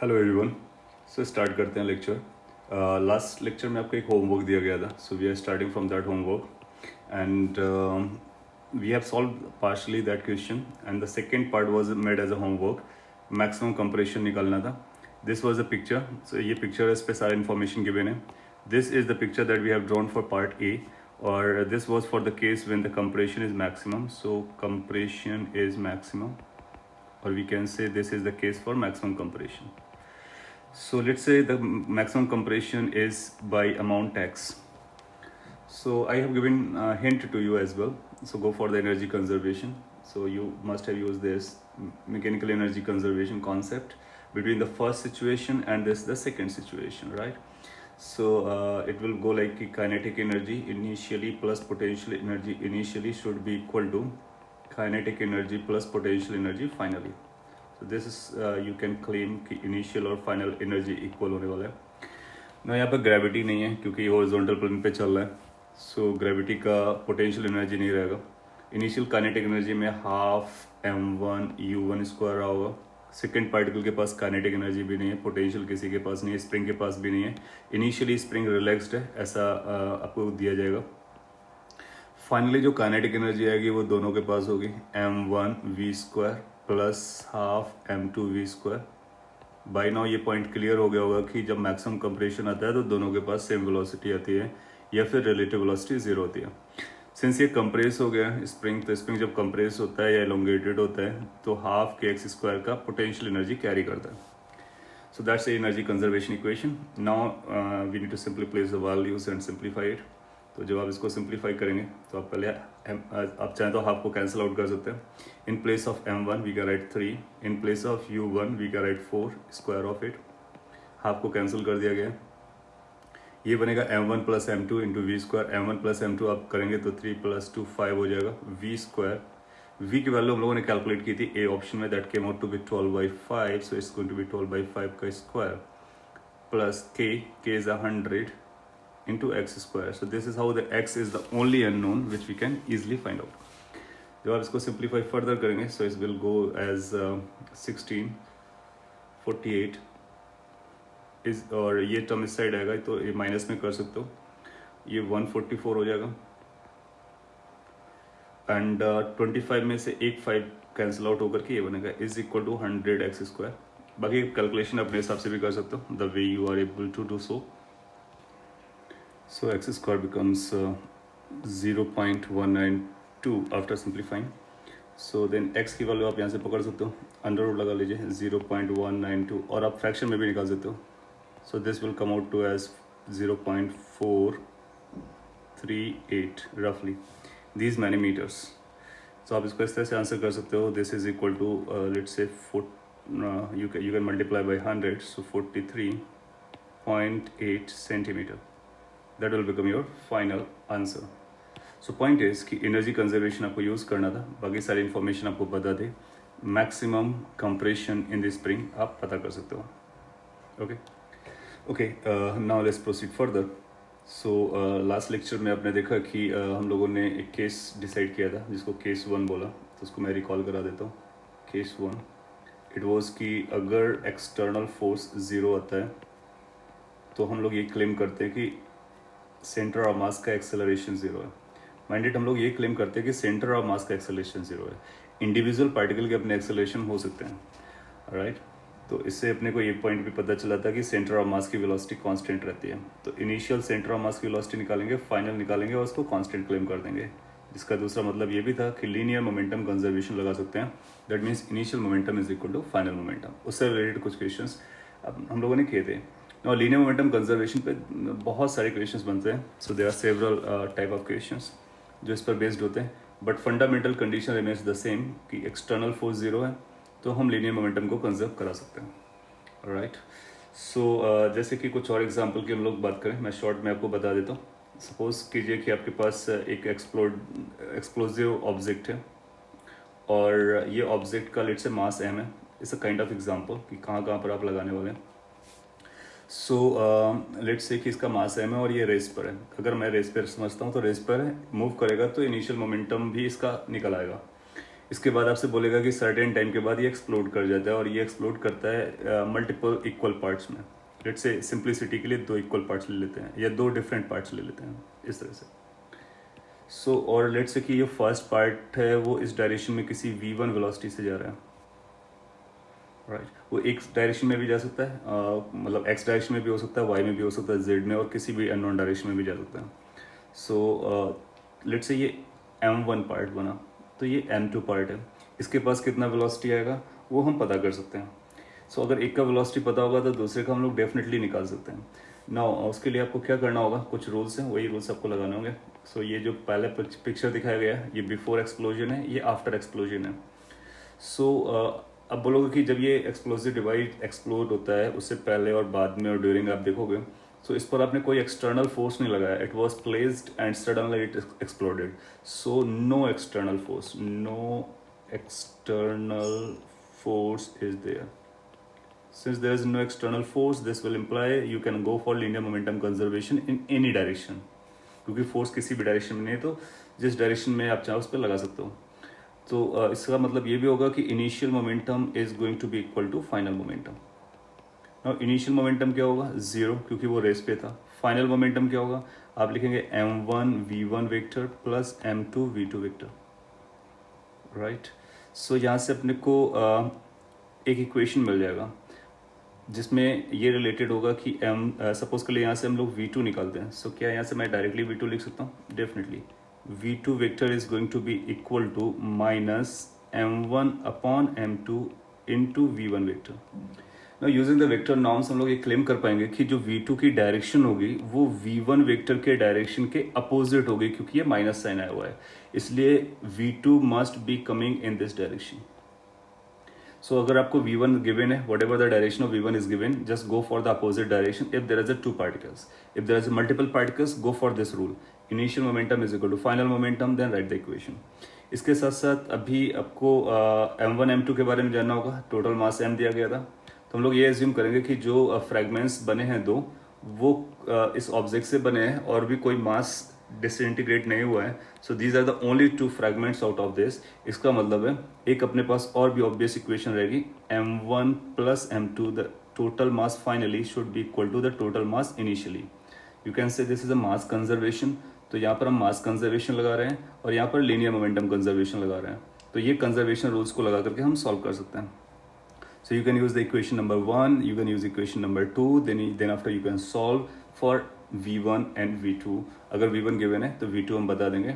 Hello everyone. So start करते हैं lecture. Last lecture में आपको एक होमवर्क दिया गया था, so we are starting from that homework and we have solve partially that question and the second part was made as a homework. Maximum compression निकालना था। This was a picture, so ये picture इस पे सारा information given है। This is the picture that we have drawn for part A और this was for the case when the compression is maximum. So compression is maximum or we can say this is the case for maximum compression. So let's say the maximum compression is by amount x. So I have given a hint to you as well. So go for the energy conservation. So you must have used this mechanical energy conservation concept between the first situation and this the second situation, right? So it will go like kinetic energy initially plus potential energy initially should be equal to kinetic energy plus potential energy finally. So this is you can claim कि initial और final energy equal होने वाला है ना। यहाँ पर gravity नहीं है क्योंकि ये हॉरिजॉन्टल प्लेन पे चल रहा है, सो ग्रेविटी का पोटेंशियल एनर्जी नहीं रहेगा। इनिशियल काइनेटिक एनर्जी में हाफ m1 u1 स्क्वायर रहा होगा। सेकेंड पार्टिकल के पास काइनेटिक एनर्जी भी नहीं है, पोटेंशियल किसी के पास नहीं है, स्प्रिंग के पास भी नहीं है। इनिशियली स्प्रिंग रिलैक्स्ड है, ऐसा आपको दिया जाएगा। फाइनली जो काइनेटिक एनर्जी आएगी वो दोनों के पास होगी m1 v square plus half m2 v square. By now ये पॉइंट क्लियर हो गया होगा कि जब मैक्सिमम कंप्रेशन आता है तो दोनों के पास सेम वेलोसिटी आती है या फिर रिलेटिव वेलोसिटी जीरो होती है। सिंस ये कंप्रेस हो गया स्प्रिंग, तो स्प्रिंग जब कंप्रेस होता है या एलोंगेटेड होता है तो हाफ के एक्स स्क्वायर का पोटेंशियल एनर्जी कैरी करता है। So that's energy conservation equation. Now we need to simply place the values and simplify it. तो जब आप इसको सिंप्लीफाई करेंगे तो आप पहले आप चाहें तो हाफ को कैंसिल आउट कर सकते हैं। In place of m1 we can write 3, in place of u1 we can write 4 square of it. Half को कैंसिल कर दिया गया, ये बनेगा m1 plus m2 into V square. m1 plus m2 आप करेंगे तो 3 प्लस 2 5 हो जाएगा v स्क्वायर। v की वैल्यू हम लोगों ने कैलकुलेट की थी ए ऑप्शन में, that came out to be 12/5, so it's going to be 12/5 का square plus k is 100 into x square. So this is how the x is the only unknown which we can easily find out. जब आप इसको simplify further करेंगे so it will go as 16 48 is, और ये term इस side आएगा तो ये माइनस में कर सकते हो, ये 144 हो जाएगा एंड 25 में से एक 5 कैंसिल आउट होकर के ये बनेगा is equal to 100x square. बाकी कैलकुलेशन अपने हिसाब से भी कर सकते हो the way you are able to do so. So x square becomes 0.192 after simplifying. So then x की वैल्यू आप यहाँ से पकड़ सकते हो, अंडर रूट लगा लीजिए 0.192 और आप फ्रैक्शन में भी निकाल सकते हो। So this will come out to as 0.438 roughly these many meters. So आप इसको इस तरह से आंसर कर सकते हो। This is equal to let's say you can multiply by 100, so 43.8 centimeter. That will become your final answer. So point is कि energy conservation आपको यूज़ करना था, बाकी सारी information आपको पता थी। Maximum compression in the spring आप पता कर सकते हो। Okay, now let's proceed further. So last lecture में आपने देखा कि हम लोगों ने एक केस डिसाइड किया था जिसको केस 1 बोला, तो उसको मैं रिकॉल करा देता हूँ। केस 1 इट वॉज कि अगर एक्सटर्नल फोर्स 0 आता है तो हम लोग ये क्लेम करते हैं कि सेंटर ऑफ मास का एक्सेलरेशन 0 है। माइंडेड हम लोग ये क्लेम करते हैं कि सेंटर ऑफ मास का एक्सेलरेशन 0 है। इंडिविजुअल पार्टिकल के अपने एक्सेलरेशन हो सकते हैं, राइट। तो इससे अपने को ये पॉइंट भी पता चला था कि सेंटर ऑफ मास की वेलोसिटी कांस्टेंट रहती है। तो इनिशियल सेंटर ऑफ मास की वेलोसिटी निकालेंगे, फाइनल निकालेंगे और उसको कांस्टेंट क्लेम कर देंगे। जिसका दूसरा मतलब ये भी था कि लीनियर मोमेंटम कंजर्वेशन लगा सकते हैं, that means initial momentum is equal to final momentum. उससे रिलेटेड कुछ क्वेश्चन हम लोगों ने किए थे और लीनियर मोमेंटम कंजर्वेशन पे बहुत सारे क्वेश्चंस बनते हैं। So there are several type of questions जो इस पर बेस्ड होते हैं, but fundamental condition remains the same कि एक्सटर्नल फोर्स 0 है तो हम लीनियर मोमेंटम को कंजर्व करा सकते हैं, राइट। सो जैसे कि कुछ और एग्जांपल की हम लोग बात करें, मैं शॉर्ट में आपको बता देता हूँ। सपोज कीजिए कि आपके पास एक एक्सप्लोजिव ऑब्जेक्ट है और ये ऑब्जेक्ट का लेट से मास m है। It's a kind of example कि कहाँ पर आप लगाने वाले हैं। सो लेट्स से कि इसका मास m है और ये रेस पर है। अगर मैं रेस पर समझता हूँ तो रेस पर है, मूव करेगा तो इनिशियल मोमेंटम भी इसका निकल आएगा। इसके बाद आपसे बोलेगा कि सर्टेन टाइम के बाद ये एक्सप्लोड कर जाता है, और ये एक्सप्लोड करता है मल्टीपल इक्वल पार्ट्स में। लेट्स से सिंप्लिसिटी के लिए 2 इक्वल पार्ट्स ले लेते हैं, या 2 डिफरेंट पार्ट्स ले लेते हैं इस तरह से। सो और लेट्स से कि ये फर्स्ट पार्ट है वो इस डायरेक्शन में किसी v1 वेलोसिटी से जा रहा है, राइट। वो एक डायरेक्शन में भी जा सकता है, मतलब x डायरेक्शन में भी हो सकता है, y में भी हो सकता है, z में, और किसी भी अननोन डायरेक्शन में भी जा सकता है। सो लेट्स से ये m1 पार्ट बना, तो ये m2 पार्ट है, इसके पास कितना वेलोसिटी आएगा वो हम पता कर सकते हैं। सो अगर एक का वेलोसिटी पता होगा तो दूसरे का हम लोग डेफिनेटली निकाल सकते हैं। ना उसके लिए आपको क्या करना होगा, कुछ रूल्स हैं, वही रूल्स आपको लगाने होंगे। सो ये जो पहले पिक्चर दिखाया गया है ये बिफोर एक्सप्लोजन है, ये आफ्टर एक्सप्लोजन है। सो अब बोलोगे कि जब ये एक्सप्लोसिव डिवाइस एक्सप्लोड होता है उससे पहले और बाद में और ड्यूरिंग आप देखोगे, सो इस पर आपने कोई एक्सटर्नल फोर्स नहीं लगाया, it was placed and suddenly it exploded. So no external force, no external force is there. Since there is no external force, this will imply you can go for linear momentum conservation in any direction. क्योंकि force किसी भी direction में नहीं है, तो जिस direction में आप चाहो उस पर लगा सकते हो। तो इसका मतलब ये भी होगा कि initial momentum is going to be equal to final momentum. Now initial momentum क्या होगा, 0, क्योंकि वो रेस पे था। फाइनल मोमेंटम क्या होगा, आप लिखेंगे m1 v1 vector plus m2 v2 vector, right. So यहाँ से अपने को एक इक्वेशन मिल जाएगा जिसमें ये रिलेटेड होगा कि सपोज के लिए यहाँ से हम लोग v2 निकालते हैं। सो क्या यहाँ से मैं डायरेक्टली v2 लिख सकता हूँ, definitely v2 vector is going to be equal to minus m1 upon m2 into v1 vector. Now using the vector norms हम लोग ये क्लेम कर पाएंगे कि जो v2 की डायरेक्शन होगी वो v1 वेक्टर के डायरेक्शन के अपोजिट होगी, क्योंकि ये माइनस साइन आया हुआ है, इसलिए v2 must be coming in this direction. So अगर आपको v1 गिवन है, whatever the direction of v1 is given, just go for the opposite direction if there is a 2 particles. If there is multiple particles, go for this rule, initial momentum is equal to final momentum, then write the equation. इसके साथ साथ अभी आपको m1 m2 के बारे में जानना होगा। टोटल मास m दिया गया था, तो हम लोग ये एज्यूम करेंगे कि जो फ्रैगमेंट्स बने हैं 2 वो इस ऑब्जेक्ट से बने हैं और भी कोई मास डिसइंटीग्रेट नहीं हुआ है। So these are the only 2 fragments out of this. इसका मतलब है एक अपने पास और भी ऑब्वियस इक्वेशन रहेगी, m1 plus m2 the total mass finally should be equal to the total mass initially. You can say this is a mass conservation, तो यहाँ पर हम मास कंजर्वेशन लगा रहे हैं और यहाँ पर लीनियर मोमेंटम कंजर्वेशन लगा रहे हैं। तो ये कंजर्वेशन रूल्स को लगा करके हम सॉल्व कर सकते हैं। So you can use the equation number 1, you can use equation number 2, then after you can solve for v1 and v2। अगर v1 given है तो v2 हम बता देंगे,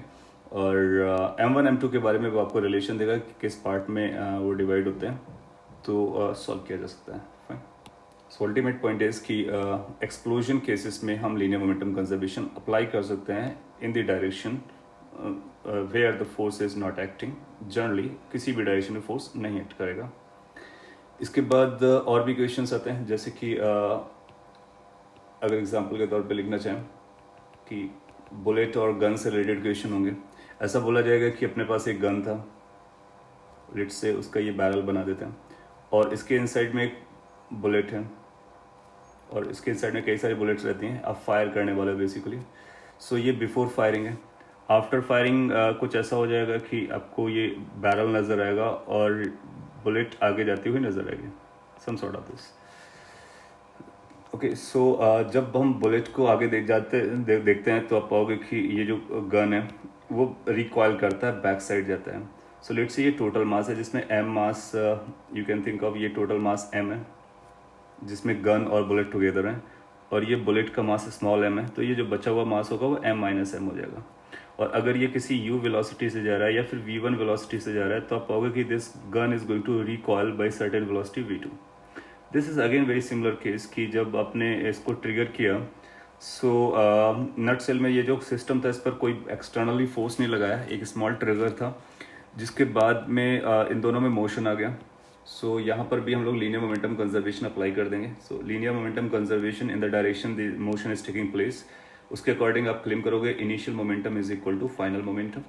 और m1 m2 के बारे में वो आपको रिलेशन देगा कि किस पार्ट में वो डिवाइड होते हैं, तो सॉल्व किया जा सकता है। Fine. So ultimate point is कि एक्सप्लोजन केसेस में हम लीनियर मोमेंटम कंजर्वेशन अप्लाई कर सकते हैं in the direction where the force is not acting. Generally किसी भी डायरेक्शन में फोर्स नहीं एक्ट करेगा। इसके बाद और भी क्वेश्चंस आते हैं, जैसे कि अगर एग्जांपल के तौर पे लिखना चाहें कि बुलेट और गन से रिलेटेड क्वेश्चन होंगे। ऐसा बोला जाएगा कि अपने पास एक गन था, लेट्स से उसका ये बैरल बना देते हैं, और इसके इनसाइड में एक बुलेट है और इसके इनसाइड में कई सारी बुलेट्स रहती हैं, आप फायर करने वाले बेसिकली। सो ये बिफोर फायरिंग है। आफ्टर फायरिंग कुछ ऐसा हो जाएगा कि आपको ये बैरल नज़र आएगा और बुलेट आगे जाती हुई नजर आएगी, some sort of this. Okay, so जब हम बुलेट को आगे देखते हैं तो आप पाओगे कि ये जो गन है वो रिकॉइल करता है, बैक साइड जाता है। सो लेट्स से ये टोटल मास है जिसमें m mass, you can think of ये टोटल मास m है जिसमें गन और बुलेट टुगेदर हैं, और ये बुलेट का मास स्मॉल m है, तो ये जो बचा हुआ मास होगा वो m माइनस m हो जाएगा। और अगर ये किसी u वेलोसिटी से जा रहा है या फिर v1 वेलोसिटी से जा रहा है तो आप पाओगे कि this gun is going to recoil by certain velocity v2। This is again very similar case कि जब आपने इसको ट्रिगर किया, सो नट सेल में ये जो सिस्टम था इस पर कोई एक्सटर्नली फोर्स नहीं लगाया, एक स्मॉल ट्रिगर था जिसके बाद में इन दोनों में मोशन आ गया। सो यहाँ पर भी हम लोग लीनियर मोमेंटम कंजर्वेशन अप्लाई कर देंगे। So linear momentum conservation in the direction the motion is taking place, उसके अकॉर्डिंग आप क्लेम करोगे initial momentum is equal to final momentum.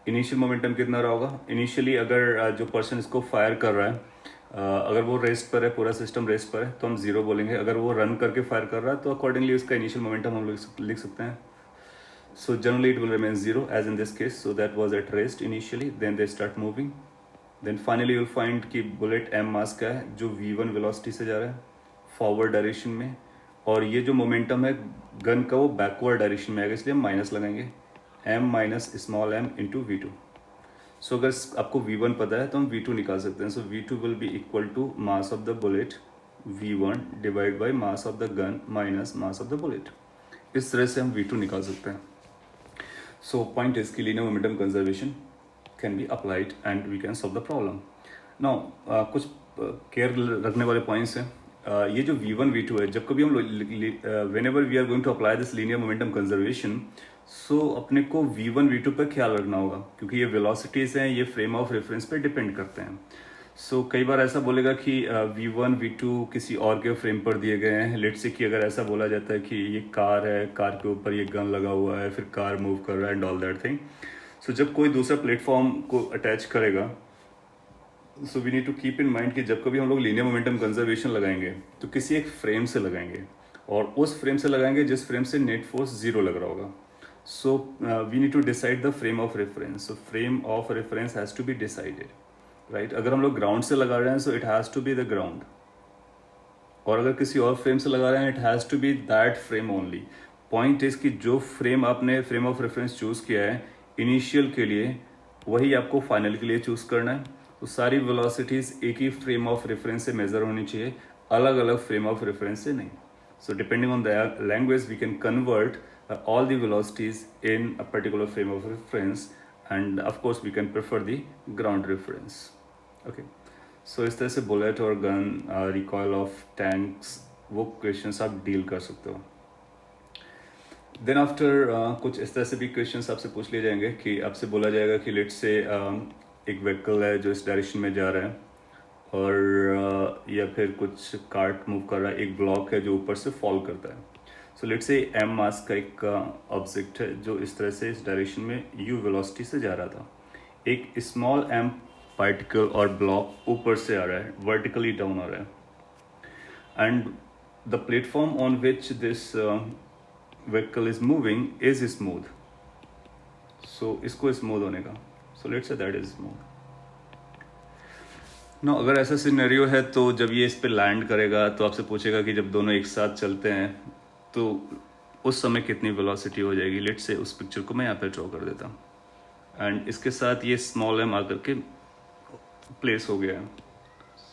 Initial momentum कितना रहा होगा, इनिशियली अगर जो पर्सन इसको फायर कर रहा है अगर वो रेस्ट पर है, पूरा सिस्टम रेस्ट पर है, तो हम 0 बोलेंगे। अगर वो रन करके फायर कर रहा है तो अकॉर्डिंगली उसका इनिशियल मोमेंटम हम लोग लिख सकते हैं। So generally it will remain 0 as in this case. So that was at rest initially, then they start moving, then finally you'll find कि बुलेट m मास का है जो v1 वेलोसिटी से जा रहा है फॉरवर्ड डायरेक्शन में, और ये जो मोमेंटम है गन का वो बैकवर्ड डायरेक्शन में आएगा, इसलिए हम माइनस लगाएंगे m minus small m into V two. So अगर आपको v1 पता है तो हम v2 निकाल सकते हैं। So v2 will be equal to mass of the bullet v1 divide by mass of the gun minus mass of the bullet. इस तरह से हम v2 निकाल सकते हैं। सो पॉइंट इज कि linear momentum conservation can be applied and we can solve the problem. Now कुछ care रखने वाले पॉइंट्स हैं। ये जो v1 v2 है, जब कभी हम whenever we are going to apply this linear momentum conservation, so अपने को v1 v2 पर ख्याल रखना होगा, क्योंकि ये वेलोसिटीज हैं, ये फ्रेम ऑफ रेफरेंस पे डिपेंड करते हैं। सो कई बार ऐसा बोलेगा कि v1 v2 किसी और के फ्रेम पर दिए गए हैं। लेट्स से कि अगर ऐसा बोला जाता है कि ये कार है, कार के ऊपर ये गन लगा हुआ है, फिर कार मूव कर रहा है and all that thing. So जब कोई दूसरा प्लेटफॉर्म को अटैच करेगा, so we need to keep in mind कि जब कभी हम लोग लीनियर मोमेंटम कंजर्वेशन लगाएंगे तो किसी एक फ्रेम से लगाएंगे, और उस फ्रेम से लगाएंगे जिस फ्रेम से नेट फोर्स 0 लग रहा होगा। So we need to decide the frame of reference. So frame of reference has to be decided, right. अगर हम लोग ग्राउंड से लगा रहे हैं so it has to be the ground, और अगर किसी और फ्रेम से लगा रहे हैं it has to be that frame only. Point is कि जो फ्रेम आपने फ्रेम ऑफ रेफरेंस चूज़ किया है इनिशियल के लिए, वही आपको फाइनल के लिए चूज़ करना है। तो सारी वेलोसिटीज़ एक ही फ्रेम ऑफ रेफरेंस से मेजर होनी चाहिए, अलग अलग फ्रेम ऑफ रेफरेंस से नहीं। So depending on the language we can convert all the velocities in a particular frame of reference, and of course we can prefer the ground reference. Okay, so इस तरह से bullet और gun, recoil of tanks, वो questions आप deal कर सकते हो। Then after कुछ इस तरह से भी क्वेश्चंस आपसे पूछ लिए जाएंगे कि आपसे बोला जाएगा कि लेट से एक व्हीकल है जो इस डायरेक्शन में जा रहा है, और या फिर कुछ कार्ट मूव कर रहा है, एक ब्लॉक है जो ऊपर से फॉल करता है। सो लेट्स से m मास का एक ऑब्जेक्ट है जो इस तरह से इस डायरेक्शन में u वेलोसिटी से जा रहा था। एक स्मॉल m पार्टिकल और ब्लॉक ऊपर से आ रहा है, वर्टिकली डाउन आ रहा है, and the platform on which this vehicle is moving is smooth. So इसको स्मूथ होने का, so let's say that is smooth. No अगर ऐसा सिनेरियो है तो जब ये इस पे लैंड करेगा तो आपसे पूछेगा कि जब दोनों एक साथ चलते हैं तो उस समय कितनी वेलोसिटी हो जाएगी। लेट से उस पिक्चर को मैं यहाँ पे ड्रॉ कर देता हूँ, एंड इसके साथ ये स्मॉल m आकर के प्लेस हो गया।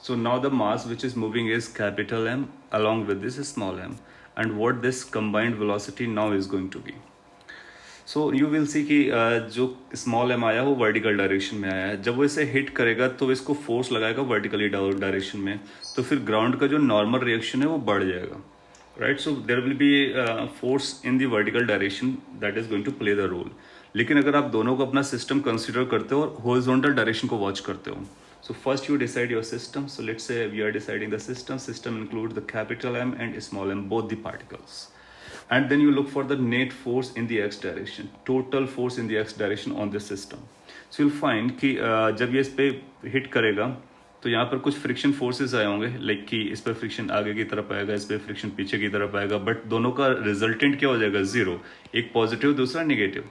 So now the mass which is moving is capital M along with this small m, and what this combined velocity now is going to be. So you will see कि जो small m आया वो vertical direction में आया है। जब वो इसे हिट करेगा तो इसको फोर्स लगाएगा वर्टिकली डायरेक्शन में, तो फिर ग्राउंड का जो नॉर्मल रिएक्शन है वो बढ़ जाएगा, right? So there will be force in the vertical direction that is going to play the role. लेकिन अगर आप दोनों को अपना सिस्टम कंसिडर करते हो और हॉरिजॉन्टल डायरेक्शन को वॉच करते हो, so first you decide your system. So let's say we are deciding the system. System includes the capital M and small m, both the particles. And then you look for the net force in the x direction, total force in the x direction on the system. So you'll find कि जब ये इस पे hit करेगा तो यहाँ पर कुछ फ्रिक्शन फोर्सेस आए होंगे, लाइक कि इस पर फ्रिक्शन आगे की तरफ आएगा, इस पर फ्रिक्शन पीछे की तरफ आएगा, बट दोनों का रिजल्टेंट क्या हो जाएगा, 0, एक पॉजिटिव दूसरा नेगेटिव।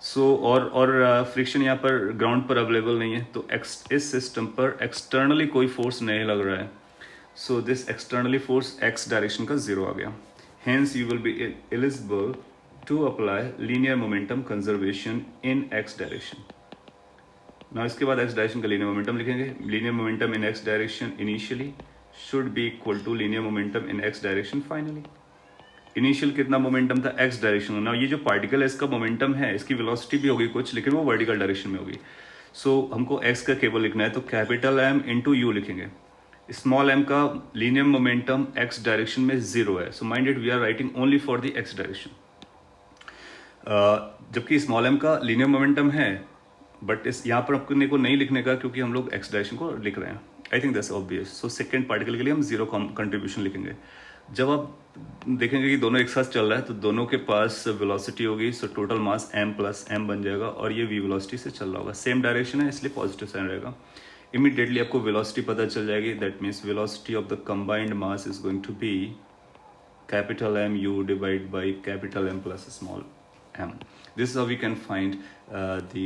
सो और फ्रिक्शन यहाँ पर ग्राउंड पर अवेलेबल नहीं है, तो इस सिस्टम पर एक्सटर्नली कोई फोर्स नहीं लग रहा है। So this externally force X direction का 0 आ गया, hence you will be eligible to apply linear momentum conservation in X direction. ना इसके बाद एक्स डायरेक्शन का लीनियर मोमेंटम लिखेंगे। Linear momentum in X direction initially should be equal to linear momentum in X direction finally. Initial कितना momentum था, X direction. ना ये जो पार्टिकल है इसका मोमेंटम है, इसकी वेलोसिटी भी होगी कुछ, लेकिन वो वर्टिकल डायरेक्शन में होगी। सो हमको एक्स का केवल लिखना है, तो कैपिटल M इंटू यू लिखेंगे। स्मॉल m का लीनियर मोमेंटम एक्स डायरेक्शन में 0 है, so minded we are writing only for the X direction. जबकि स्मॉल m का लीनियर मोमेंटम है, बट इस यहाँ पर अपने को नहीं लिखने का क्योंकि हम लोग एक्स डायरेक्शन को लिख रहे हैं। I think that's obvious. So second particle के लिए हम 0 कंट्रीब्यूशन लिखेंगे। जब आप देखेंगे कि दोनों एक साथ चल रहा है तो दोनों के पास वेलोसिटी होगी, so total mass m plus m बन जाएगा, और ये v वेलोसिटी से चल रहा होगा, सेम डायरेक्शन है इसलिए पॉजिटिव साइन रहेगा। इमीडिएटली आपको वेलोसिटी पता चल जाएगी, that means velocity of the combined mass is going to be capital M u divide by capital M plus small m. This is how we can find the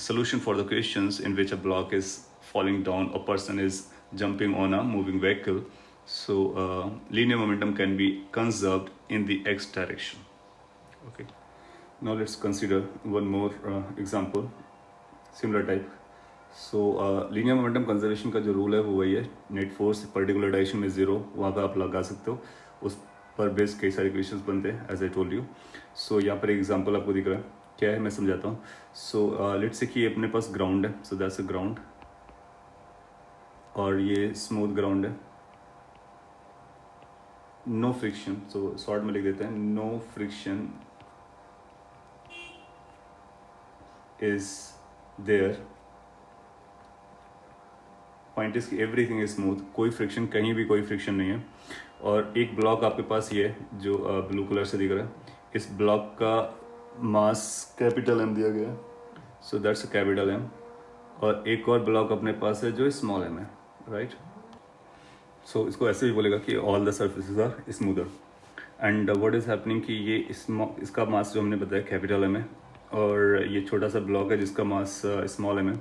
solution for the questions in which a block is falling down, a person is jumping on a moving vehicle. So linear momentum can be conserved in the x direction. Okay, now let's consider one more example, similar type. So linear momentum conservation का जो rule है वो वही है, net force particular direction में zero, वहाँ पे आप लगा सकते हो, उस पर बेस कई सारे इक्वेशंस बनते हैं एज आई टोल्ड यू. सो यहाँ पर एक एग्जांपल आपको दिख रहा है, क्या है मैं समझाता हूँ. सो लेट्स से कि अपने पास ग्राउंड है, सो दैट्स अ ग्राउंड, और ये स्मूथ ग्राउंड है, नो फ्रिक्शन. सो शॉर्ट में लिख देते हैं, no friction is there. Point is everything is smooth, कोई फ्रिक्शन, कहीं भी कोई फ्रिक्शन नहीं है. और एक ब्लॉक आपके पास ये है जो ब्लू कलर से दिख रहा है, इस ब्लॉक का मास कैपिटल एम दिया गया है, so that's a capital M. और एक और ब्लॉक अपने पास है जो स्मॉल एम है, राइट. सो इसको ऐसे भी बोलेगा कि all the surfaces are smoother. And what is happening कि ये इसका मास जो हमने बताया कैपिटल एम है, और ये छोटा सा ब्लॉक है जिसका मास स्मॉल एम है.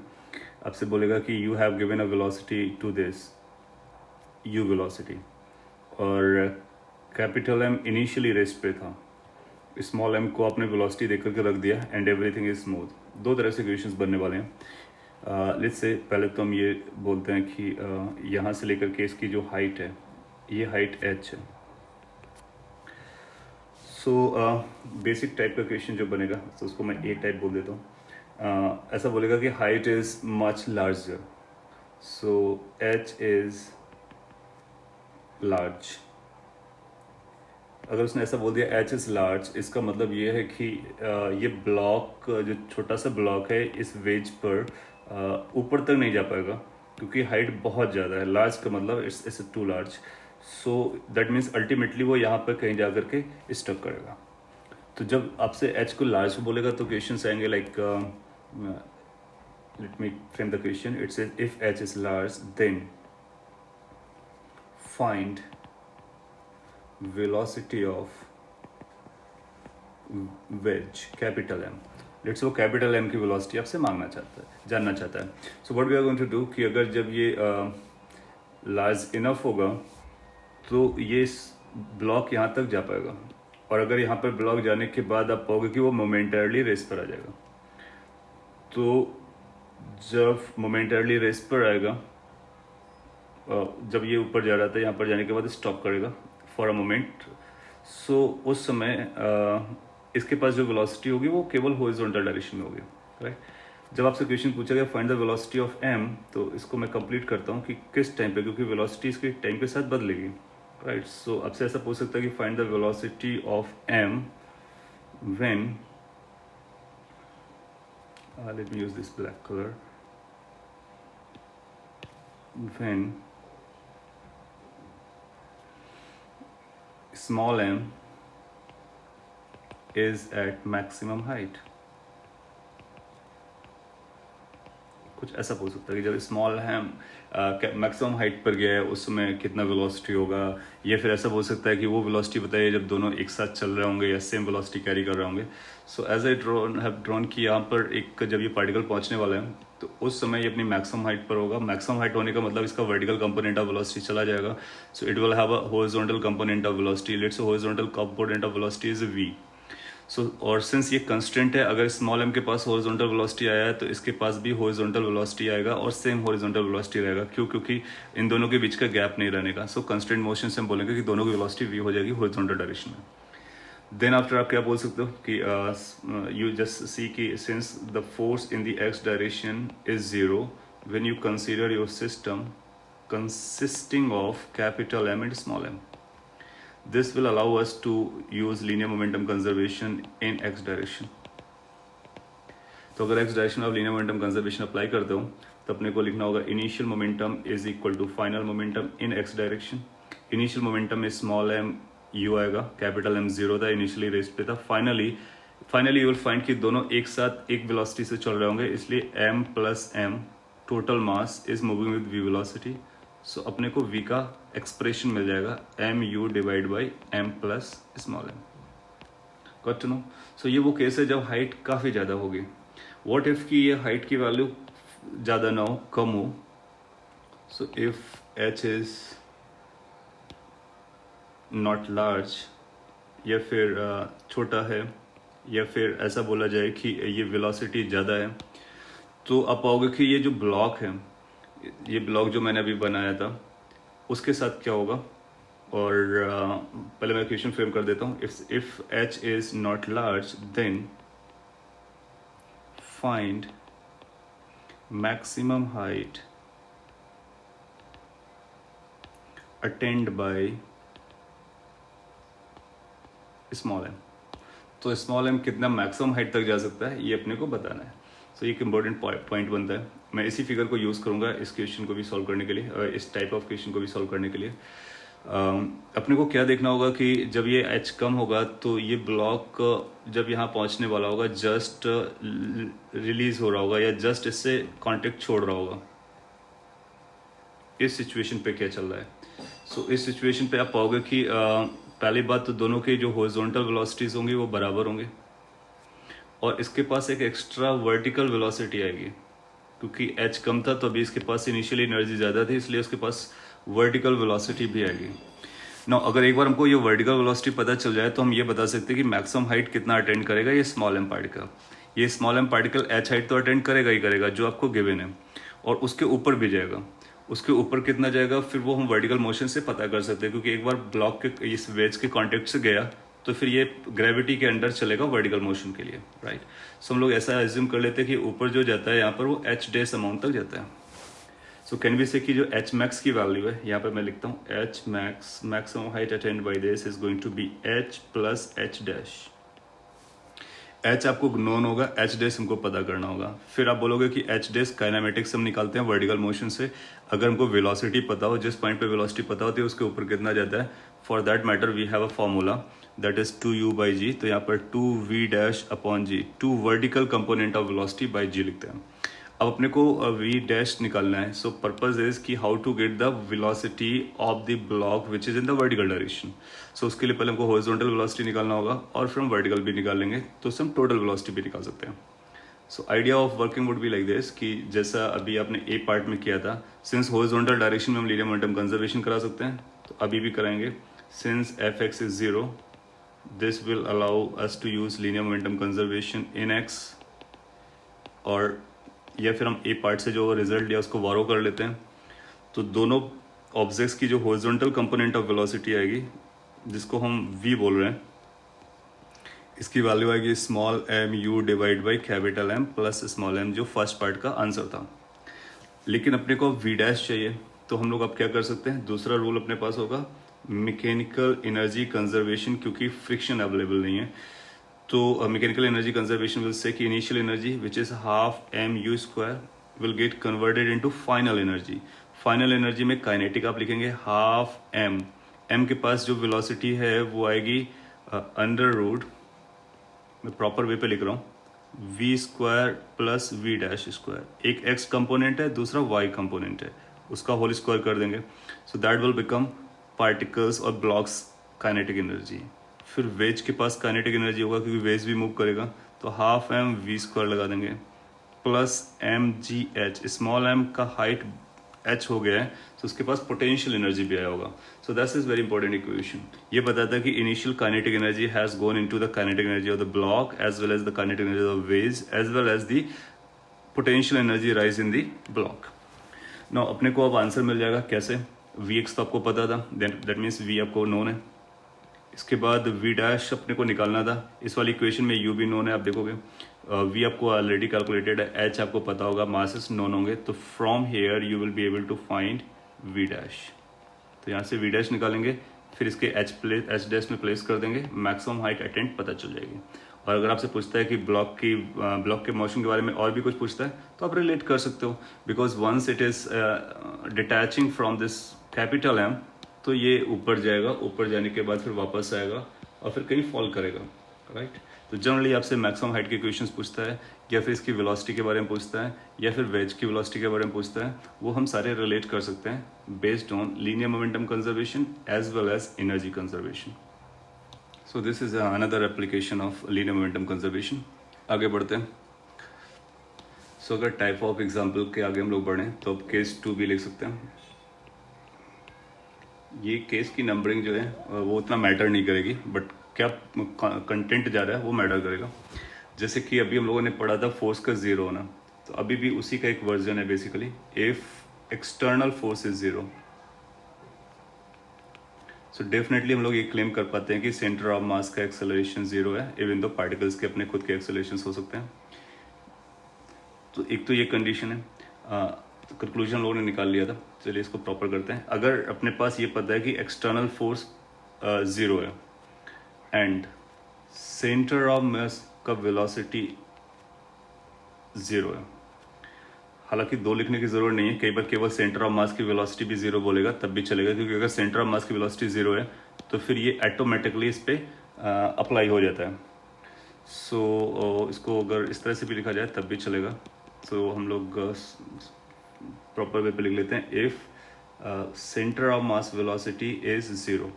आपसे बोलेगा कि you have given a velocity to this, U velocity, और कैपिटल एम इनिशियली रेस्ट पे था, स्मॉल एम को आपने वेलोसिटी देख करके रख दिया, एंड एवरीथिंग इज स्मूथ. दो तरह से इक्वेशंस बनने वाले हैं. लेट्स से पहले तो हम ये बोलते हैं कि यहाँ से लेकर के इसकी जो हाइट है, ये हाइट h है. सो बेसिक टाइप का इक्वेशन जो बनेगा, तो उसको मैं ए टाइप बोल देता हूँ. ऐसा बोलेगा कि height is much larger, so h is large. अगर उसने ऐसा बोल दिया h इज लार्ज, इसका मतलब ये है कि ये ब्लॉक, जो छोटा सा ब्लॉक है, इस वेज पर ऊपर तक नहीं जा पाएगा क्योंकि हाइट बहुत ज़्यादा है. लार्ज का मतलब it's too large, so that means ultimately वो यहाँ पर कहीं जा करके स्टक करेगा. तो जब आपसे h को लार्ज बोलेगा तो क्वेश्चंस आएंगे like, let me frame the question. It says if h is large, then find velocity of wedge capital M. Let's वो कैपिटल M की वेलोसिटी आपसे मांगना चाहता है, जानना चाहता है. So what we are going to do कि अगर जब ये लार्ज इनफ होगा तो ये ब्लॉक यहाँ तक जा पाएगा, और अगर यहाँ पर ब्लॉक जाने के बाद आप पाओगे कि वो मोमेंटरली रेस पर आ जाएगा. तो जब मोमेंटरली रेस पर आएगा, जब ये ऊपर जा रहा था, यहाँ पर जाने के बाद स्टॉप करेगा फॉर अ मोमेंट. सो उस समय इसके पास जो वेलोसिटी होगी वो केवल हॉरिजॉन्टल डायरेक्शन में होगी, राइट. जब आपसे क्वेश्चन पूछा गया find the velocity of m, तो इसको मैं कंप्लीट करता हूँ कि किस टाइम पे, क्योंकि वेलोसिटी इसके टाइम के साथ बदलेगी, राइट. सो आपसे ऐसा पूछ सकता है कि find the velocity of m when, let me use this black color, when small m is at maximum height. कुछ ऐसा पूछ सकता है कि जब स्मॉल एम मैक्सिमम हाइट पर गया है उस समय कितना वेलोसिटी होगा. या फिर ऐसा बोल सकता है कि वो वेलोसिटी बताइए जब दोनों एक साथ चल रहे होंगे या सेम वेलोसिटी कैरी कर रहे होंगे. So as I have drawn कि यहाँ पर एक, जब ये पार्टिकल पहुँचने वाला है तो उस समय ये अपनी मैक्सिमम हाइट पर होगा. मैक्सिमम हाइट होने का मतलब इसका वर्टिकल कंपोनेंट ऑफ वेलोसिटी चला जाएगा, so it will have a horizontal component of velocity. Let's say horizontal component of velocity is v. सो और सिंस ये कंस्टेंट है, अगर स्मॉल m के पास हॉरिजॉन्टल वेलोसिटी आया है तो इसके पास भी हॉरिजॉन्टल वेलोसिटी आएगा और सेम हॉरिजॉन्टल वेलोसिटी रहेगा. क्यों? क्योंकि इन दोनों के बीच का गैप नहीं रहने का. सो कंस्टेंट मोशन से हम बोलेंगे कि दोनों की वेलोसिटी v हो जाएगी हॉरिजॉन्टल डायरेक्शन में. देन आफ्टर आप क्या बोल सकते हो कि यू जस्ट सी कि since the force in the x direction is zero when you consider your system consisting of capital M and small m. This will allow us to use linear momentum conservation in x direction. तो अगर x direction में आप linear momentum conservation apply करते हो तो अपने को लिखना होगा initial momentum is equal to final momentum in x direction. Initial momentum में स्मॉल m u आएगा, कैपिटल M जीरो था, इनिशियली रेस्ट पे था. फाइनली यू विल फाइंड कि दोनों एक साथ एक वेलोसिटी से चल रहे होंगे, इसलिए m plus m total mass is moving with v velocity. So अपने को v का एक्सप्रेशन मिल जाएगा mu divide by m plus small m. Got to know. So ये वो केस है जब हाइट काफ़ी ज़्यादा होगी. व्हाट इफ कि ये हाइट की वैल्यू ज़्यादा ना हो, कम हो, So if h is not large या फिर छोटा है, या फिर ऐसा बोला जाए कि ये वेलोसिटी ज़्यादा है, तो आप पाओगे कि ये जो ब्लॉक है, ये ब्लॉक जो मैंने अभी बनाया था उसके साथ क्या होगा। और पहले मैं क्वेश्चन फ्रेम कर देता हूँ। If h is not large then find maximum height attend by small M. तो स्मॉल एम कितना मैक्सिमम हाइट तक जा सकता है ये अपने को बताना है। सो ये एक इम्पोर्टेंट पॉइंट बनता है। मैं इसी फिगर को यूज़ करूँगा इस क्वेश्चन को भी सॉल्व करने के लिए, इस टाइप ऑफ क्वेश्चन को भी सॉल्व करने के लिए। अपने को क्या देखना होगा कि जब ये h कम होगा तो ये ब्लॉक जब यहाँ पहुँचने वाला होगा जस्ट रिलीज हो रहा होगा या जस्ट इससे कांटेक्ट छोड़ रहा होगा। इस सिचुएशन पे क्या चल रहा है। सो इस सिचुएशन पे आप पाओगे कि पहली बात तो दोनों के जो हॉरिजॉन्टल वेलोसिटीज होंगी वो बराबर होंगे, और इसके पास एक एक्स्ट्रा वर्टिकल वेलोसिटी आएगी क्योंकि h कम था तो अभी इसके पास इनिशियली एनर्जी ज़्यादा थी, इसलिए उसके पास वर्टिकल वेलोसिटी भी आएगी। ना अगर एक बार हमको ये वर्टिकल वेलोसिटी पता चल जाए तो हम ये बता सकते हैं कि मैक्सिमम हाइट कितना अटेंड करेगा ये स्मॉल एम पार्टिकल। ये small M particle h height तो अटेंड करेगा ही करेगा जो आपको गिवन है, और उसके ऊपर भी जाएगा। उसके ऊपर कितना जाएगा फिर वो हम वर्टिकल मोशन से पता कर सकते हैं, क्योंकि एक बार ब्लॉक के इस वेज के कॉन्टेक्ट से गया तो फिर ये ग्रेविटी के अंडर चलेगा वर्टिकल मोशन के लिए, राइट। सो हम लोग ऐसा एज्यूम कर लेते हैं कि ऊपर जो जाता है यहाँ पर वो h डेस अमाउंट तक जाता है। सो कैन बी से कि जो h मैक्स की वैल्यू है यहाँ पर मैं लिखता हूँ h max maximum height attend by this is going to be h plus h dash. h आपको नोन होगा, h डैश हमको पता करना होगा। फिर आप बोलोगे कि h डैश काइनेमेटिक्स हम निकालते हैं वर्टिकल मोशन से। अगर हमको वेलोसिटी पता हो, जिस पॉइंट पे वेलोसिटी पता होती है उसके ऊपर कितना जाता है, for that matter we have a formula that is 2u by G. तो यहाँ पर 2v dash upon G, 2 vertical component of velocity by G लिखते हैं। अब अपने को v डैश निकालना है। सो पर्पज इज कि how to get the velocity of the block which is in the vertical direction. So उसके लिए पहले हमको हॉरिजॉन्टल वेलोसिटी निकालना होगा और फिर हम वर्टिकल भी निकाल लेंगे, तो उससे हम टोटल वेलोसिटी भी निकाल सकते हैं। So idea of working would be like this कि जैसा अभी आपने ए पार्ट में किया था, सिंस हॉरिजॉन्टल डायरेक्शन में हम लीनियर मोमेंटम कंजर्वेशन करा सकते हैं तो अभी भी कराएंगे। Since F X is 0 this will allow us to use linear momentum conservation in X, और या फिर हम ए पार्ट से जो रिजल्ट लिया उसको बोरो कर लेते हैं। तो दोनों ऑब्जेक्ट्स की जो हॉरिजॉन्टल कंपोनेंट ऑफ वेलोसिटी आएगी जिसको हम v बोल रहे हैं, इसकी वैल्यू आएगी small M you divide by capital M plus small M, जो फर्स्ट पार्ट का आंसर था। लेकिन अपने को v डैश चाहिए तो हम लोग अब क्या कर सकते हैं, दूसरा रूल अपने पास होगा मैकेनिकल एनर्जी कंजर्वेशन, क्योंकि फ्रिक्शन अवेलेबल नहीं है। तो mechanical energy conservation will say कि initial energy which is half M U square will get converted into final energy. Final energy में काइनेटिक आप लिखेंगे हाफ एम, एम के पास जो वेलोसिटी है वो आएगी अंडर रूट, मैं प्रॉपर वे पे लिख रहा हूँ, V square plus V dash square. एक एक्स कंपोनेंट है, दूसरा वाई कंपोनेंट है, उसका होल स्क्वायर कर देंगे। So that will become particles और ब्लॉक्स काइनेटिक एनर्जी। फिर वेज के पास काइनेटिक एनर्जी होगा क्योंकि वेज भी मूव करेगा, तो हाफ एम वी स्क्वायर लगा देंगे plus M G H. Small M का हाइट h हो गया है तो उसके पास पोटेंशियल एनर्जी भी आया होगा। So that is very important equation. ये बताता है कि initial kinetic energy has gone into the kinetic energy of the block as well as the kinetic energy of wedge as well as the potential energy rise in the block. Now अपने को अब answer मिल जाएगा कैसे, we x तो आपको पता था, that means we आपको नोन है। इसके बाद वी डैश अपने को निकालना था, इस वाली इक्वेशन में यू भी नोन है, आप देखोगे वी आपको ऑलरेडी कैलकुलेटेड है, एच आपको पता होगा, मासेस नोन होंगे, तो from here you will be able to find V dash. तो यहाँ से वी डैश निकालेंगे, फिर इसके एच डैश में प्लेस कर देंगे, मैक्सिमम हाइट अटेंड पता चल जाएगी। और अगर आपसे पूछता है कि ब्लॉक के मोशन के बारे में और भी कुछ पूछता है तो आप रिलेट कर सकते हो, because once it is detaching from this capital M तो ये ऊपर जाएगा, ऊपर जाने के बाद फिर वापस आएगा और फिर कहीं फॉल करेगा, राइट। तो जनरली आपसे मैक्सिमम हाइट के क्वेश्चंस पूछता है, या फिर इसकी वेलोसिटी के बारे में पूछता है, या फिर वेज की वेलोसिटी के बारे में पूछता है, वो हम सारे रिलेट कर सकते हैं based on linear momentum conservation as well as energy conservation. So this is another application of linear momentum conservation. आगे बढ़ते हैं। सो अगर टाइप ऑफ एग्जाम्पल के आगे हम लोग बढ़ें तो अब केस 2 भी लिख सकते हैं। ये केस की नंबरिंग जो है वो उतना मैटर नहीं करेगी, बट क्या कंटेंट जा रहा है वो मैटर करेगा। जैसे कि अभी हम लोगों ने पढ़ा था फोर्स का ज़ीरो होना, तो अभी भी उसी का एक वर्जन है basically, if external force is zero. So definitely हम लोग ये क्लेम कर पाते हैं कि सेंटर ऑफ मास का एक्सेलरेशन ज़ीरो है, इवन दो पार्टिकल्स के अपने खुद के एक्सेलरेशन हो सकते हैं। तो एक तो ये कंडीशन है। तो कंक्लूजन लोगों ने निकाल लिया था, चलिए इसको प्रॉपर करते हैं। अगर अपने पास ये पता है कि एक्सटर्नल फोर्स ज़ीरो है एंड सेंटर ऑफ मास का वेलोसिटी ज़ीरो है, हालांकि दो लिखने की ज़रूरत नहीं है, कई बार केवल सेंटर ऑफ मास की वेलोसिटी भी ज़ीरो बोलेगा तब भी चलेगा, क्योंकि अगर सेंटर ऑफ मास की वेलोसिटी ज़ीरो है तो फिर ये ऑटोमेटिकली इस पर अप्लाई हो जाता है। सो इसको अगर इस तरह से भी लिखा जाए तब भी चलेगा। सो हम लोग प्रॉपर वे पे लिख लेते हैं, if centre of mass velocity is zero.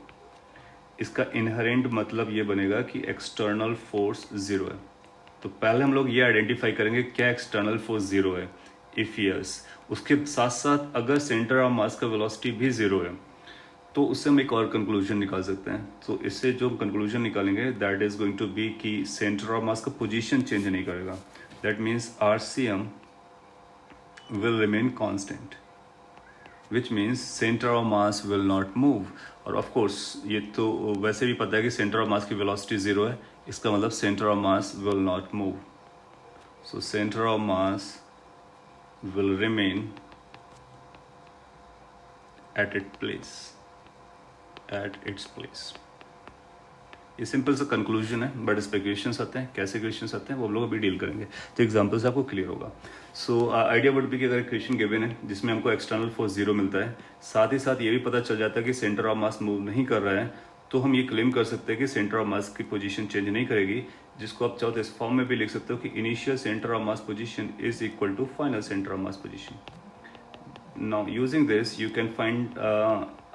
इसका इनहेरेंट मतलब ये बनेगा कि एक्सटर्नल फोर्स ज़ीरो है। तो पहले हम लोग ये आइडेंटिफाई करेंगे क्या एक्सटर्नल फोर्स ज़ीरो है, इफ यस। उसके साथ साथ अगर सेंटर ऑफ मास का वेलोसिटी भी ज़ीरो है तो उससे हम एक और कंक्लूजन निकाल सकते हैं। तो इससे जो हम कंक्लूजन निकालेंगे that is going to be कि सेंटर ऑफ मास का पोजीशन चेंज नहीं करेगा। That means RCM will remain constant, which means center of mass will not move। और ऑफ कोर्स ये तो वैसे भी पता है कि सेंटर ऑफ मास की वेलोसिटी ज़ीरो है, इसका मतलब centre of mass will not move. So centre of mass will remain at its place. ये सिंपल सा कंक्लूजन है, बट इस पे क्वेश्चंस आते हैं। कैसे क्वेश्चंस आते हैं वो हम लोग अभी डील करेंगे, तो एग्जांपल से आपको क्लियर होगा। सो आइडिया वुड बी कि अगर क्वेश्चन गिवन है जिसमें हमको एक्सटर्नल फोर्स ज़ीरो मिलता है, साथ ही साथ ये भी पता चल जाता है कि सेंटर ऑफ मास मूव नहीं कर रहा है, तो हम ये क्लेम कर सकते हैं कि सेंटर ऑफ मास की पोजीशन चेंज नहीं करेगी, जिसको आप चाहो तो इस फॉर्म में भी लिख सकते हो कि initial center of mass position is equal to final center of mass position. Now using this you can find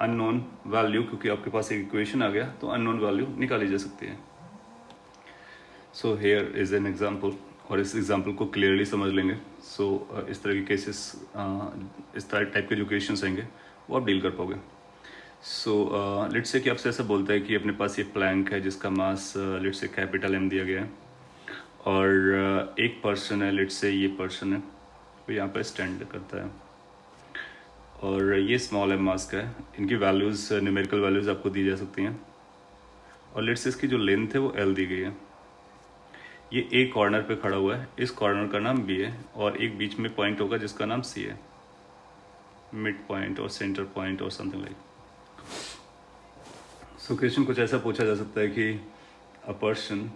unknown value, क्योंकि आपके पास एक इक्वेशन आ गया तो अननोन वैल्यू निकाली जा सकती है। So here is an example, और इस एग्जाम्पल को क्लियरली समझ लेंगे। सो इस तरह के केसेस, इस तरह टाइप के जो क्वेश्चंस आएंगे वो आप डील कर पाओगे। सो लेट्स से कि आपसे ऐसा बोलता है कि अपने पास ये प्लैंक है जिसका मास लेट्स से कैपिटल M दिया गया है, और एक पर्सन है, लेट्स से ये पर्सन है, वो यहाँ पर स्टैंड करता है, और ये स्मॉल m मास का है। इनकी वैल्यूज़, न्यूमेरिकल वैल्यूज़ आपको दी जा सकती हैं, और लेट्स से इसकी जो लेंथ है वो L दी गई है। ये एक कॉर्नर पे खड़ा हुआ है, इस कॉर्नर का नाम B है, और एक बीच में पॉइंट होगा जिसका नाम C है, मिड पॉइंट और सेंटर पॉइंट और समथिंग लाइक। सो क्वेश्चन कुछ ऐसा पूछा जा सकता है कि a person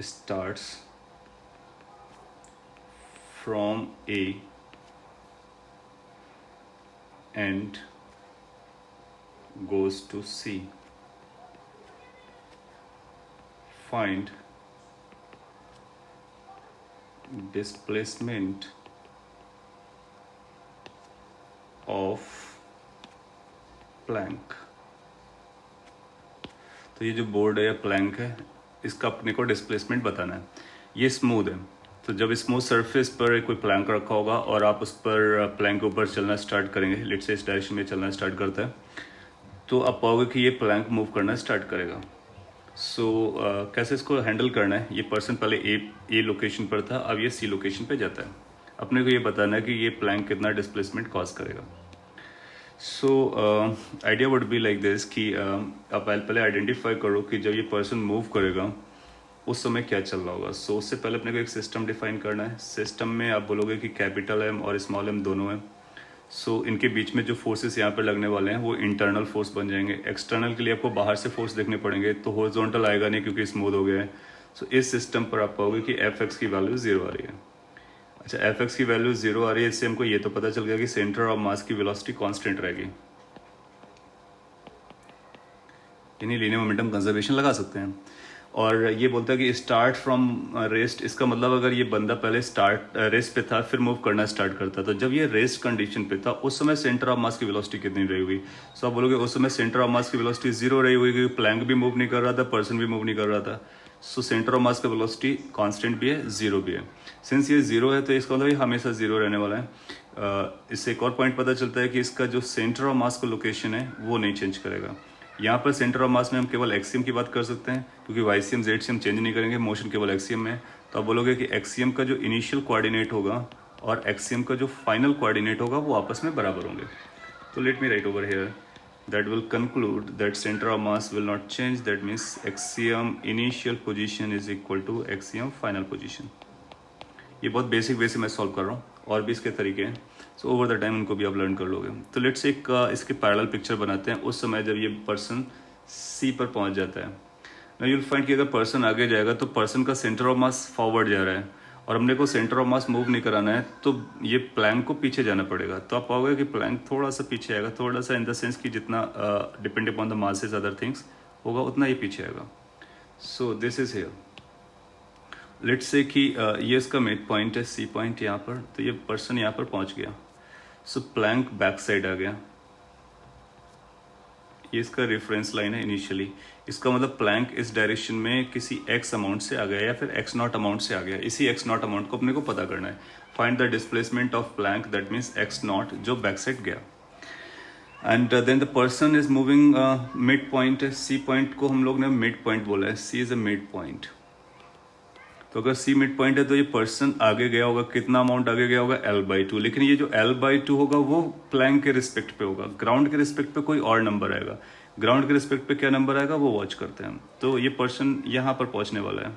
starts from A and goes to C. Find displacement of plank। तो ये जो बोर्ड है या प्लैंक है, इसका अपने को डिस्प्लेसमेंट बताना है। ये स्मूथ है, तो जब स्मूथ सरफेस पर कोई प्लैंक रखा होगा और आप उस पर प्लैंक के ऊपर चलना स्टार्ट करेंगे, लेट्स से इस डायरेक्शन में चलना स्टार्ट करता है, तो आप पाओगे कि ये प्लैंक मूव करना स्टार्ट करेगा। सो कैसे इसको हैंडल करना है, ये पर्सन पहले ए लोकेशन पर था, अब ये C लोकेशन पे जाता है। अपने को ये बताना है कि ये प्लैंक कितना डिस्प्लेसमेंट कॉज करेगा। So idea would be like this कि आप पहले आइडेंटिफाई करो कि जब ये पर्सन मूव करेगा उस समय क्या चल रहा होगा। सो उससे पहले अपने को एक सिस्टम डिफाइन करना है। सिस्टम में आप बोलोगे कि कैपिटल M और स्मॉल m दोनों हैं। सो इनके बीच में जो फोर्सेस यहाँ पर लगने वाले हैं वो इंटरनल फोर्स बन जाएंगे। एक्सटर्नल के लिए आपको बाहर से फोर्स देखने पड़ेंगे, तो हॉरिजॉन्टल आएगा नहीं क्योंकि स्मूथ हो गया है। सो इस सिस्टम पर आप पाओगे कि Fx की वैल्यू 0 आ रही है। अच्छा, Fx की वैल्यू 0 आ रही है, इससे हमको ये तो पता चल गया कि सेंटर ऑफ मास की वेलोसिटी कांस्टेंट रहेगी, यानी लीनियर मोमेंटम कंजर्वेशन लगा सकते हैं। और ये बोलता है कि स्टार्ट फ्रॉम रेस्ट, इसका मतलब अगर ये बंदा पहले रेस्ट पे था फिर मूव करना स्टार्ट करता, तो जब ये रेस्ट कंडीशन पे था उस समय सेंटर ऑफ मास की वेलोसिटी कितनी रही हुई। सो आप बोलोगे उस समय सेंटर ऑफ मास की वेलोसिटी 0 रही हुई, क्योंकि प्लैंक भी मूव नहीं कर रहा था, पर्सन भी मूव नहीं कर रहा था। सो सेंटर ऑफ मास का वेलोसिटी कांस्टेंट भी है, जीरो भी है। सिंस ये जीरो है तो इसका मतलब ये हमेशा जीरो रहने वाला है। इससे एक और पॉइंट पता चलता है कि इसका जो सेंटर ऑफ मास का लोकेशन है वो नहीं चेंज करेगा। यहाँ पर सेंटर ऑफ मास में हम केवल एक्सियम की बात कर सकते हैं, क्योंकि वाईसीएम जेडसीएम चेंज नहीं करेंगे, मोशन केवल एक्सियम में है। तो आप बोलोगे कि एक्सियम का जो इनिशियल कोऑर्डिनेट होगा और एक्सियम का जो फाइनल कोऑर्डिनेट होगा वो आपस में बराबर होंगे। तो let me right over here that will conclude that center of mass will not change. That means axiom initial position is equal to axiom final position. ये बहुत बेसिक वे से मैं सॉल्व कर रहा हूँ, और भी इसके तरीके हैं। सो ओवर द टाइम इनको भी आप लर्न कर लोगे। तो लेट्स से एक इसके पैरेलल पिक्चर बनाते हैं उस समय जब ये पर्सन सी पर पहुंच जाता है। नाउ यू विल फाइंड कि अगर पर्सन आगे जाएगा तो पर्सन का सेंटर ऑफ मास फॉरवर्ड जा रहा है, और हमने को सेंटर ऑफ मास मूव नहीं कराना है, तो ये प्लैंक को पीछे जाना पड़ेगा। तो आप पाओगे कि प्लैंक थोड़ा सा पीछे आएगा, थोड़ा सा इन द सेंस कि जितना depend upon the masses other things होगा उतना ही पीछे आएगा। सो this is here, let's say कि ये इसका मिड पॉइंट है, सी पॉइंट यहाँ पर, तो ये पर्सन यहाँ पर पहुँच गया। सो प्लैंक बैक साइड आ गया, ये इसका रेफरेंस लाइन है इनिशियली। इसका मतलब प्लैंक इस डायरेक्शन में किसी एक्स अमाउंट से आ गया या फिर एक्स नॉट अमाउंट से आ गया। इसी एक्स नॉट अमाउंट को अपने को पता करना है। Find the displacement of plank, that means X naught जो बैक साइड गया। And then the person is moving mid point है, सी पॉइंट को हम लोग ने मिड पॉइंट बोला है, सी इज अ मिड पॉइंट। तो अगर सी मिड पॉइंट है तो ये पर्सन आगे गया होगा, कितना अमाउंट आगे गया होगा, L/2। लेकिन ये जो L/2 होगा वो प्लैंक के रिस्पेक्ट पे होगा, ग्राउंड के रिस्पेक्ट पे कोई और नंबर आएगा। ग्राउंड के रिस्पेक्ट पे क्या नंबर आएगा वो वॉच करते हैं। तो ये पर्सन यहाँ पर पहुंचने वाला है,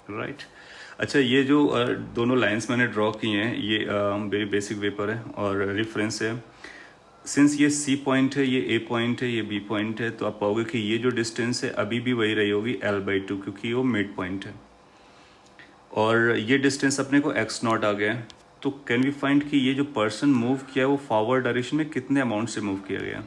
राइट। अच्छा, ये जो दोनों लाइंस मैंने ड्रॉ की हैं ये वेरी बेसिक वे पर है और रेफरेंस है। सिंस ये सी पॉइंट है, ये ए पॉइंट है, ये बी पॉइंट है, तो आप पाओगे कि ये जो डिस्टेंस है अभी भी वही रही होगी L/2, क्योंकि वो मिड पॉइंट है। और ये डिस्टेंस अपने को एक्स नॉट आ गया है। तो कैन वी फाइंड कि ये जो पर्सन मूव किया है वो फॉरवर्ड डायरेक्शन में कितने अमाउंट से मूव किया गया।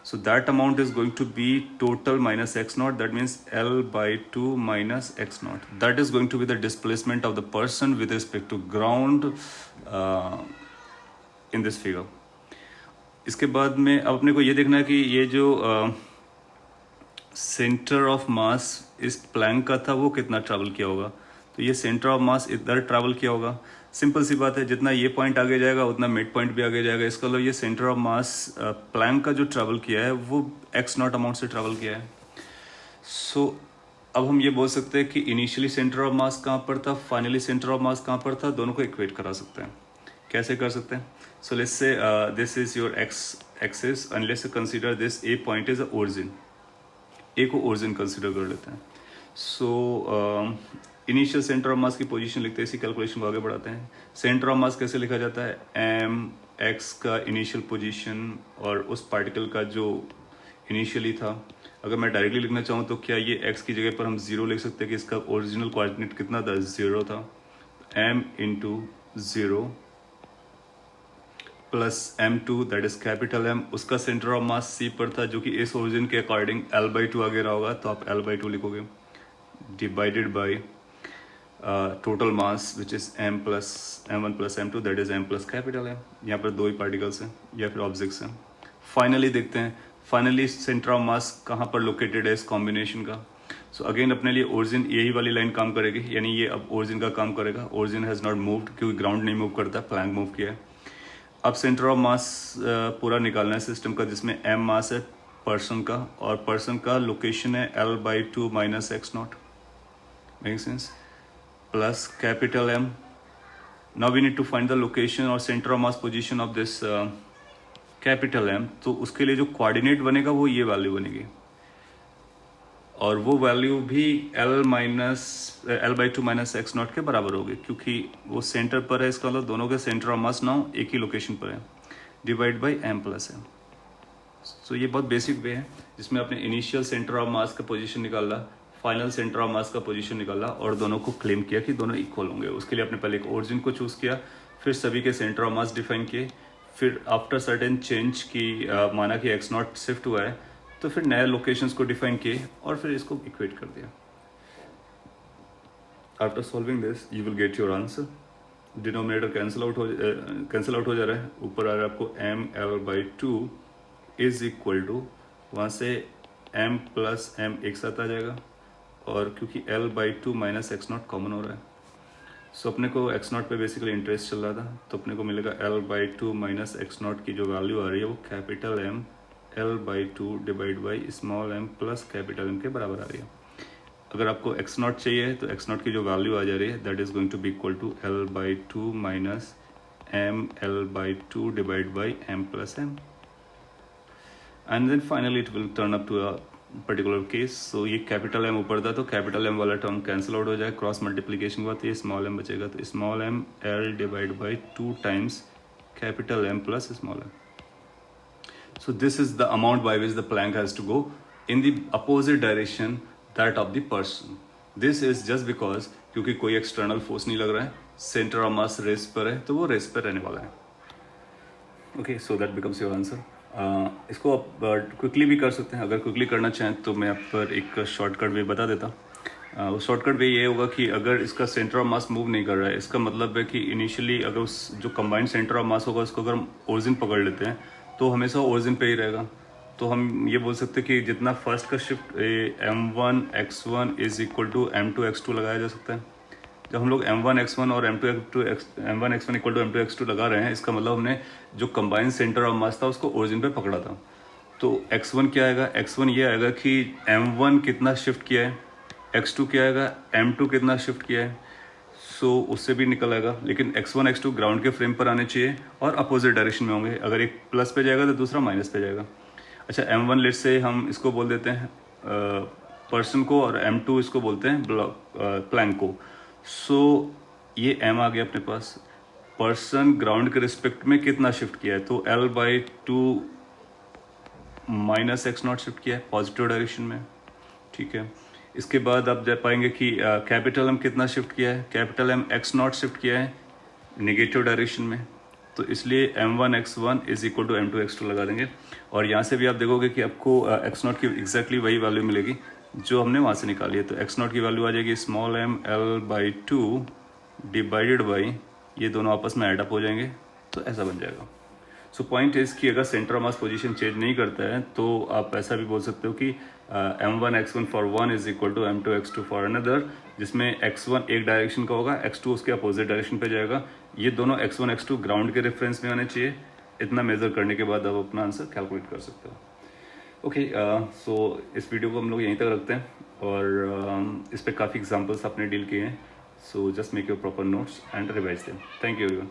So that amount is going to be total minus X naught, that means L/2 minus X naught. That is going to be the displacement of the person with respect to ground in this figure. इसके बाद में अब अपने को ये देखना है कि ये जो सेंटर ऑफ मास इस प्लैंक का था वो कितना ट्रैवल किया होगा। तो ये सेंटर ऑफ मास इधर ट्रैवल किया होगा। सिंपल सी बात है, जितना ये पॉइंट आगे जाएगा उतना मिड पॉइंट भी आगे जाएगा। इसका मतलब ये सेंटर ऑफ मास प्लैंक का जो ट्रैवल किया है वो एक्स नॉट अमाउंट से ट्रैवल किया है। सो अब हम ये बोल सकते हैं कि इनिशियली सेंटर ऑफ मास कहाँ पर था, फाइनली सेंटर ऑफ मास कहाँ पर था, दोनों को इक्वेट करा सकते हैं। कैसे कर सकते हैं? So let's say this is your x-axis and let's consider this A point is the origin. A को origin consider कर लेते हैं। So initial center of mass की पोजीशन लिखते हैं, इसी कैलकुलेशन को आगे बढ़ाते हैं। सेंटर ऑफ मास कैसे लिखा जाता है, m x का इनिशियल पोजीशन और उस पार्टिकल का जो इनिशियली था। अगर मैं डायरेक्टली लिखना चाहूँ तो क्या ये x की जगह पर हम 0 लिख सकते हैं कि इसका ओरिजिनल कोऑर्डिनेट कितना था, 0 था। m into 0 plus m2 that is capital M, उसका सेंटर ऑफ मास C पर था जो कि इस ओरिजिन के अकॉर्डिंग L/2 आगे रहा होगा, तो आप L/2 लिखोगे, divided by total mass which is m1 plus m2 that is m plus capital M। यहाँ पर दो ही पार्टिकल्स हैं या फिर ऑब्जेक्ट्स हैं। फाइनली देखते हैं, फाइनली सेंटर ऑफ मास कहाँ पर लोकेटेड है इस कॉम्बिनेशन का। सो अगेन अपने लिए ओरिजिन यही वाली लाइन काम करेगी, यानी ये अब ओरिजिन का काम करेगा। ओरिजिन हैज़ नॉट मूव्ड क्योंकि ग्राउंड नहीं मूव करता, प्लैंक मूव किया है। अब सेंटर ऑफ मास पूरा निकालना है सिस्टम का, जिसमें m मास है पर्सन का और पर्सन का लोकेशन है L/2 minus X not, make sense, plus capital M। Now we need to find the location और centre of mass position of this capital M। तो उसके लिए जो कोऑर्डिनेट बनेगा वो ये वैल्यू बनेगी और वो वैल्यू भी L/2 माइनस एक्स नॉट के बराबर होगी, क्योंकि वो सेंटर पर है। इसका मतलब दोनों के सेंटर ऑफ मास नाउ एक ही लोकेशन पर है, divide by m plus m। सो ये बहुत बेसिक वे है जिसमें आपने इनिशियल सेंटर ऑफ मास का पोजीशन निकाला, फाइनल सेंटर ऑफ मास का पोजीशन निकाला और दोनों को क्लेम किया कि दोनों इक्वल होंगे। उसके लिए आपने पहले एक ओरिजिन को चूज किया, फिर सभी के सेंटर ऑफ मास डिफाइन किए, फिर आफ्टर सर्टेन चेंज की माना कि एक्स नॉट शिफ्ट हुआ है तो फिर नए लोकेशंस को डिफाइन किए और फिर इसको इक्वेट कर दिया। After solving this you will get your answer. Denominator cancel out हो जा रहा है, ऊपर आ रहा है आपको m L/2 is equal to, वहाँ से m प्लस m एक साथ आ जाएगा, और क्योंकि L/2 माइनस x0 कॉमन हो रहा है, सो अपने को x0 पे बेसिकली इंटरेस्ट चल रहा था, तो अपने को मिलेगा L/2 माइनस x0 की जो वैल्यू आ रही है वो capital M L/2 divide by small m plus capital M के बराबर आ रही है। अगर आपको x0 चाहिए तो x0 की जो वैल्यू आ जा रही है that is going to be equal to L/2 minus m L/2 divide by m plus m, and then finally it will turn up to a particular case. So ये capital M ऊपर था तो capital M वाला term cancel out हो जाए, cross multiplication के बाद ये स्मॉल m बचेगा, तो small m L divide by 2 times capital M plus small m. So this is the amount by which the plank has to go in the opposite direction that of the person. This is just because क्योंकि कोई external force नहीं लग रहा है, centre of mass rest पर है तो वो रेस्ट पर रहने वाला है। Okay, so that becomes your answer. इसको आप क्विकली भी कर सकते हैं, अगर क्विकली करना चाहें तो मैं आप पर एक शॉर्टकट वे बता देता हूँ। वो शॉर्टकट वे ये होगा कि अगर इसका सेंटर ऑफ मास मूव नहीं कर रहा है, इसका मतलब है कि इनिशियली अगर उस जो कंबाइंड सेंटर ऑफ मास होगा उसको अगर हम ओरिजिन पकड़ लेते हैं तो हमेशा ओरिजिन पे ही रहेगा। तो हम ये बोल सकते हैं कि जितना फर्स्ट का shift m1 x1 is equal to m2 x2 लगाया जा सकता है। जब हम लोग m1 x1 और m1 x1 equal to m2 x2 लगा रहे हैं, इसका मतलब हमने जो कंबाइंड सेंटर ऑफ मास था उसको ओरिजिन पे पकड़ा था। तो x1 क्या आएगा, x1 ये आएगा कि m1 कितना शिफ्ट किया है, x2 क्या आएगा, m2 कितना शिफ्ट किया है, सो उससे भी निकल आएगा। लेकिन x1 x2 ग्राउंड के फ्रेम पर आने चाहिए और अपोजिट डायरेक्शन में होंगे, अगर एक प्लस पे जाएगा तो दूसरा माइनस पे जाएगा। अच्छा, m1 लेट से हम इसको बोल देते हैं पर्सन को, और m2 इसको बोलते हैं प्लैंक को। सो ये m आ गया अपने पास, पर्सन ग्राउंड के रिस्पेक्ट में कितना शिफ्ट किया है, तो L/2 माइनस x0 शिफ्ट किया है पॉजिटिव डायरेक्शन में, ठीक है। इसके बाद आप देख पाएंगे कि कैपिटल M कितना शिफ्ट किया है, कैपिटल M x0 शिफ्ट किया है नेगेटिव डायरेक्शन में, तो इसलिए m1 x1 is equal to m2 x2 लगा देंगे। और यहाँ से भी आप देखोगे कि आपको x0 की एग्जैक्टली वही वैल्यू मिलेगी जो हमने वहाँ से निकाली है। तो x0 की वैल्यू आ जाएगी small m L/2 divided by, ये दोनों आपस में एडअप हो जाएंगे तो ऐसा बन जाएगा। सो पॉइंट इज कि अगर centre of mass position change नहीं करता है तो आप ऐसा भी बोल सकते हो कि m1 x1 for one is equal to m2 x2 for another, जिसमें x1 एक डायरेक्शन का होगा, x2 उसके अपोजिट डायरेक्शन पे जाएगा। ये दोनों x1 x2 ग्राउंड के रेफरेंस में आने चाहिए। इतना मेजर करने के बाद आप अपना आंसर कैलकुलेट कर सकते हो। ओके, सो इस वीडियो को हम लोग यहीं तक रखते हैं, और इस पर काफ़ी एग्जाम्पल्स आपने डील किए हैं। So just make your proper notes and revise them. Thank you everyone.